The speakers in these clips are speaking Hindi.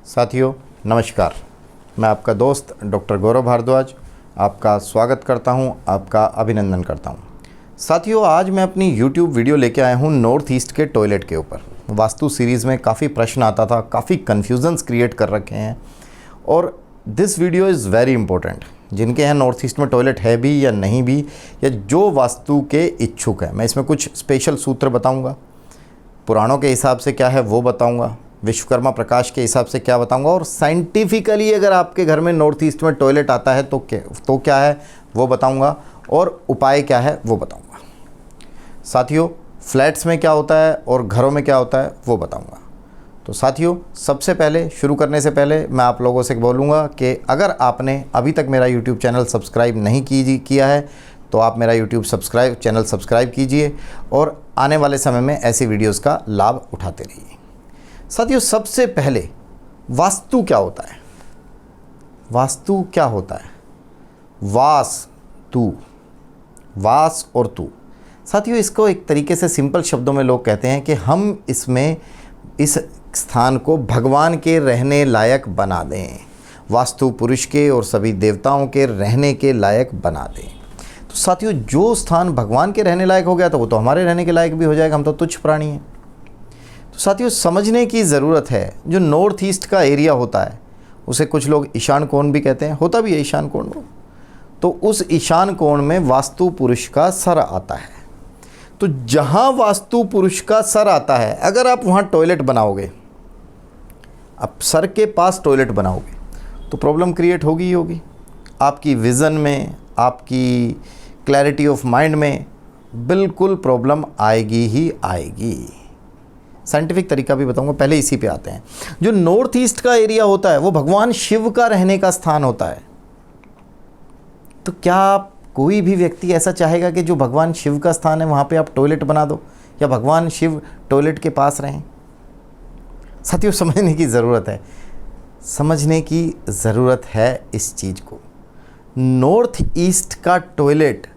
साथियों नमस्कार, मैं आपका दोस्त डॉक्टर गौरव भारद्वाज आपका स्वागत करता हूं, आपका अभिनंदन करता हूं। साथियों आज मैं अपनी YouTube वीडियो लेके आया हूं नॉर्थ ईस्ट के टॉयलेट के ऊपर। वास्तु सीरीज़ में काफ़ी प्रश्न आता था, काफ़ी कन्फ्यूजन्स क्रिएट कर रखे हैं और this video is very important. जिनके यहाँ नॉर्थ ईस्ट में टॉयलेट है भी या नहीं भी, या जो वास्तु के इच्छुक है, मैं इसमें कुछ स्पेशल सूत्र बताऊँगा। पुराणों के हिसाब से क्या है वो बताऊँगा, विश्वकर्मा प्रकाश के हिसाब से क्या बताऊंगा, और साइंटिफिकली अगर आपके घर में नॉर्थ ईस्ट में टॉयलेट आता है तो क्या है वो बताऊंगा, और उपाय क्या है वो बताऊंगा। साथियों फ्लैट्स में क्या होता है और घरों में क्या होता है वो बताऊंगा। तो साथियों सबसे पहले शुरू करने से पहले मैं आप लोगों से बोलूँगा कि अगर आपने अभी तक मेरा यूट्यूब चैनल सब्सक्राइब नहीं किया है तो आप मेरा यूट्यूब चैनल सब्सक्राइब कीजिए और आने वाले समय में ऐसी वीडियोज़ का लाभ उठाते रहिए। साथियों सबसे पहले वास्तु क्या होता है? वास्तु क्या होता है? वास और तू। साथियों इसको एक तरीके से सिंपल शब्दों में लोग कहते हैं कि हम इसमें इस स्थान को भगवान के रहने लायक बना दें, वास्तु पुरुष के और सभी देवताओं के रहने के लायक बना दें। तो साथियों जो स्थान भगवान के रहने लायक हो गया तो वो तो हमारे रहने के लायक भी हो जाएगा, हम तो तुच्छ प्राणी हैं। साथियों समझने की ज़रूरत है, जो नॉर्थ ईस्ट का एरिया होता है उसे कुछ लोग ईशान कोण भी कहते हैं, होता भी है ईशान कोण वो। तो उस ईशान कोण में वास्तु पुरुष का सर आता है। तो जहाँ वास्तु पुरुष का सर आता है, अगर आप वहाँ टॉयलेट बनाओगे, आप सर के पास टॉयलेट बनाओगे तो प्रॉब्लम क्रिएट होगी ही होगी। आपकी विज़न में, आपकी क्लैरिटी ऑफ माइंड में बिल्कुल प्रॉब्लम आएगी ही आएगी। साइंटिफिक तरीका भी बताऊंगा, पहले इसी पे आते हैं। जो नॉर्थ ईस्ट का एरिया होता है वो भगवान शिव का रहने का स्थान होता है। तो क्या कोई भी व्यक्ति ऐसा चाहेगा कि जो भगवान शिव का स्थान है वहाँ पे आप टॉयलेट बना दो, या भगवान शिव टॉयलेट के पास रहें? साथियों समझने की ज़रूरत है इस चीज़ को। नॉर्थ ईस्ट का टॉयलेट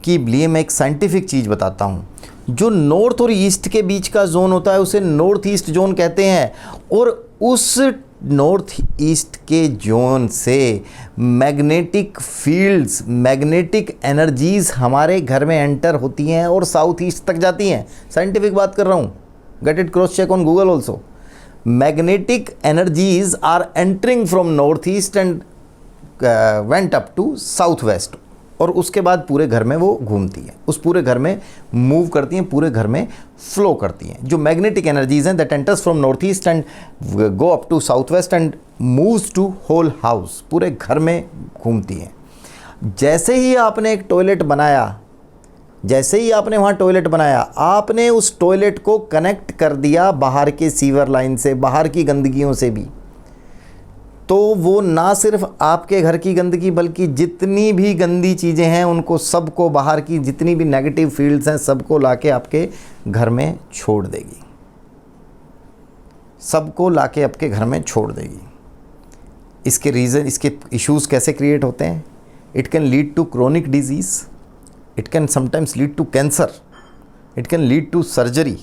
के लिए मैं एक साइंटिफिक चीज़ बताता हूँ। जो नॉर्थ और ईस्ट के बीच का जोन होता है उसे नॉर्थ ईस्ट जोन कहते हैं, और उस नॉर्थ ईस्ट के जोन से मैग्नेटिक फील्ड्स, मैग्नेटिक एनर्जीज़ हमारे घर में एंटर होती हैं और साउथ ईस्ट तक जाती हैं। साइंटिफिक बात कर रहा हूँ, get it cross check on Google also. Magnetic energies are entering from north east and went up to south west, और उसके बाद पूरे घर में वो घूमती हैं, उस पूरे घर में मूव करती हैं, पूरे घर में फ्लो करती हैं। जो मैग्नेटिक एनर्जीज हैं that enters from north east and go up to south west and moves to whole house, पूरे घर में घूमती हैं। जैसे ही आपने एक टॉयलेट बनाया, जैसे ही आपने वहाँ टॉयलेट बनाया, आपने उस टॉयलेट को कनेक्ट कर दिया बाहर के सीवर लाइन से, बाहर की गंदगियों से भी। तो वो ना सिर्फ आपके घर की गंदगी बल्कि जितनी भी गंदी चीज़ें हैं उनको सबको, बाहर की जितनी भी नेगेटिव फील्ड्स हैं सबको लाके आपके घर में छोड़ देगी, सबको लाके आपके घर में छोड़ देगी। इसके रीज़न, इसके इश्यूज़ कैसे क्रिएट होते हैं? It can lead to chronic disease, it can sometimes lead to cancer, it can lead to surgery.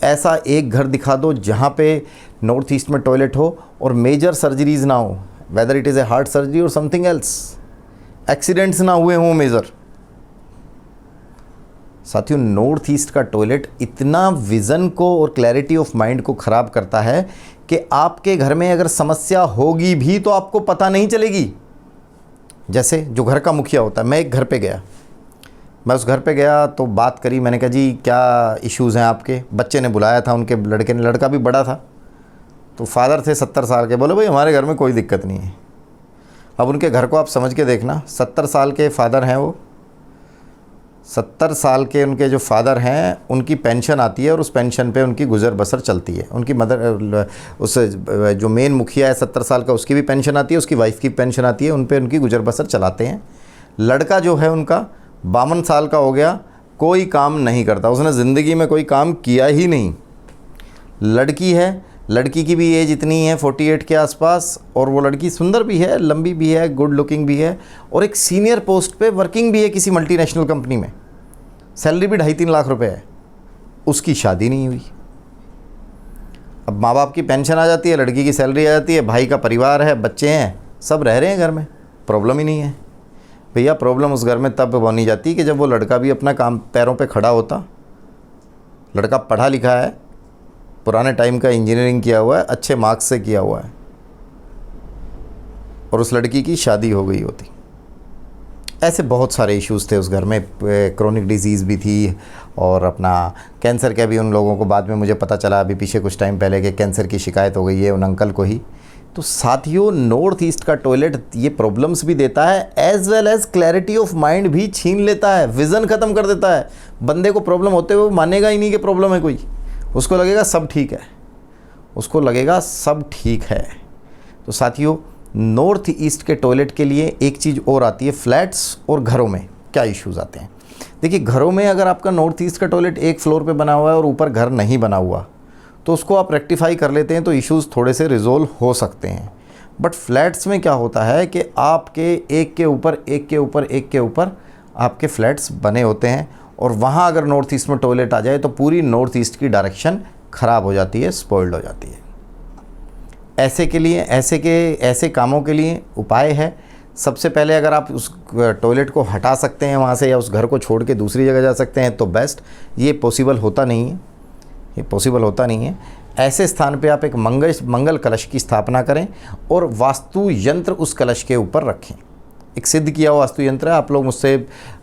ऐसा एक घर दिखा दो जहाँ पे नॉर्थ ईस्ट में टॉयलेट हो और मेजर सर्जरीज ना हो, whether it is a heart surgery और समथिंग एल्स, एक्सीडेंट्स ना हुए हों मेजर। साथियों नॉर्थ ईस्ट का टॉयलेट इतना विज़न को और क्लैरिटी ऑफ माइंड को ख़राब करता है कि आपके घर में अगर समस्या होगी भी तो आपको पता नहीं चलेगी। जैसे जो घर का मुखिया होता है, मैं एक घर पे गया, मैं उस घर पे गया तो बात करी, मैंने कहा जी क्या इश्यूज़ हैं आपके? बच्चे ने बुलाया था, उनके लड़के ने, लड़का भी बड़ा था, तो फादर थे 70 साल के, बोले भाई हमारे घर में कोई दिक्कत नहीं है। अब उनके घर को आप समझ के देखना, 70 साल के फादर हैं वो, 70 साल के उनके जो फादर हैं उनकी पेंशन आती है और उस पेंशन पे उनकी गुजर बसर चलती है। उनकी मदर, उस जो मेन मुखिया है 70 साल का, उसकी भी पेंशन आती है, उसकी वाइफ की पेंशन आती है, उन पे उनकी गुजर बसर चलाते हैं। लड़का जो है उनका 52 साल का हो गया, कोई काम नहीं करता, उसने ज़िंदगी में कोई काम किया ही नहीं। लड़की है, लड़की की भी एज इतनी है 48 के आसपास, और वो लड़की सुंदर भी है, लंबी भी है, गुड लुकिंग भी है, और एक सीनियर पोस्ट पे वर्किंग भी है किसी मल्टीनेशनल कंपनी में, सैलरी भी 2.5-3 लाख रुपए है। उसकी शादी नहीं हुई। अब माँ बाप की पेंशन आ जाती है, लड़की की सैलरी आ जाती है, भाई का परिवार है, बच्चे हैं, सब रह रहे हैं घर में, प्रॉब्लम ही नहीं है। भैया प्रॉब्लम उस घर में तब बनी जाती है कि जब वो लड़का भी अपना काम पैरों पे खड़ा होता, लड़का पढ़ा लिखा है, पुराने टाइम का इंजीनियरिंग किया हुआ है, अच्छे मार्क्स से किया हुआ है, और उस लड़की की शादी हो गई होती। ऐसे बहुत सारे इश्यूज़ थे उस घर में, क्रोनिक डिजीज़ भी थी, और अपना कैंसर का भी उन लोगों को बाद में मुझे पता चला अभी पीछे कुछ टाइम पहले कि कैंसर की शिकायत हो गई है उन अंकल को ही। तो साथियों, नॉर्थ ईस्ट का टॉयलेट ये प्रॉब्लम्स भी देता है, as well as clarity of mind भी छीन लेता है, विज़न ख़त्म कर देता है। बंदे को प्रॉब्लम होते हुए मानेगा ही नहीं कि प्रॉब्लम है कोई, उसको लगेगा सब ठीक है, उसको लगेगा सब ठीक है। तो साथियों, नॉर्थ ईस्ट के टॉयलेट के लिए एक चीज़ और आती है, फ्लैट्स और घरों में क्या इश्यूज़ आते हैं। देखिए, घरों में अगर आपका नॉर्थ ईस्ट का टॉयलेट एक फ्लोर पे बना हुआ है और ऊपर घर नहीं बना हुआ, तो उसको आप रेक्टिफाई कर लेते हैं तो इश्यूज़ थोड़े से रिजोल्व हो सकते हैं। बट फ्लैट्स में क्या होता है कि आपके एक के ऊपर एक के ऊपर एक के ऊपर आपके फ्लैट्स बने होते हैं, और वहाँ अगर नॉर्थ ईस्ट में टॉयलेट आ जाए तो पूरी नॉर्थ ईस्ट की डायरेक्शन ख़राब हो जाती है, स्पॉइल्ड हो जाती है। ऐसे कामों के लिए उपाय है। सबसे पहले अगर आप उस टॉयलेट को हटा सकते हैं वहाँ से, या उस घर को छोड़ के दूसरी जगह जा सकते हैं तो बेस्ट। ये पॉसिबल होता नहीं है, ऐसे स्थान पे आप एक मंगल कलश की स्थापना करें और वास्तु यंत्र उस कलश के ऊपर रखें। एक सिद्ध किया हुआ वास्तु यंत्र है, आप लोग मुझसे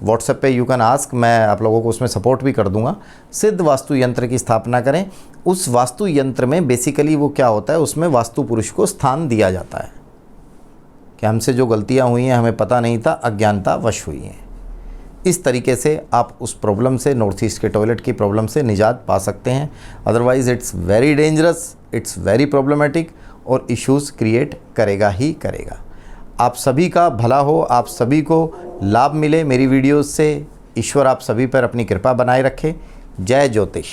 व्हाट्सएप पे यू कैन आस्क, मैं आप लोगों को उसमें सपोर्ट भी कर दूंगा। सिद्ध वास्तु यंत्र की स्थापना करें। उस वास्तु यंत्र में बेसिकली वो क्या होता है, उसमें वास्तु पुरुष को स्थान दिया जाता है कि हमसे जो गलतियां हुई हैं हमें पता नहीं था, अज्ञानता वश हुई हैं। इस तरीके से आप उस प्रॉब्लम से, नॉर्थ ईस्ट के टॉयलेट की प्रॉब्लम से निजात पा सकते हैं। Otherwise it's very dangerous, it's very problematic, और इश्यूज़ क्रिएट करेगा ही करेगा। आप सभी का भला हो, आप सभी को लाभ मिले मेरी वीडियोस से। ईश्वर आप सभी पर अपनी कृपा बनाए रखे। जय ज्योतिष।